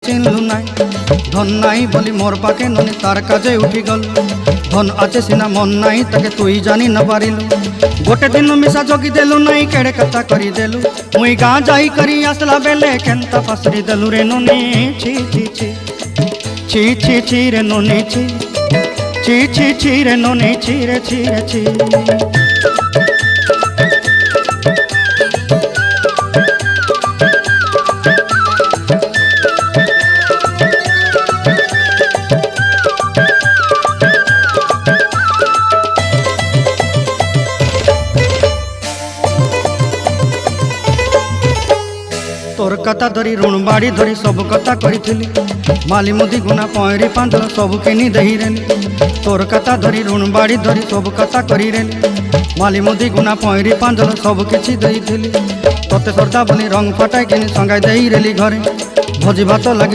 চিনলু নাই। ধন নাই বলি মোর পাকে ননি তার কাজে উঠি গল। ধন আছে সিনা মন নাই তাকে তুই জানি না পারিলু। গোটে দিন মিশা জগি দেলু নাই কেড়ে কথা করি দেলু। মুই গাঁ যাই করি আসলা বেলে কেনতা পাসরি দেলু রে ননি। ছি ছি ছি ছি ছি ছি রে ননি ছি ছি ছি ছি রে ননি ছি রে ছি রে ছি। तोर कथा धरी ऋण बाड़ी धरी सब कथा करी। माली मुदी गुना पयरी पांदल सब किनी दही रेली। तोर कथा धरी ऋण बाड़ी धरी सब कथा करी रेली। माली मुदी गुना पयरी पांदल सब किछि दही थी। तोते सरदा बनी रंग फटाई किनी संगाई दही रेली घरे। भोजी भात लगी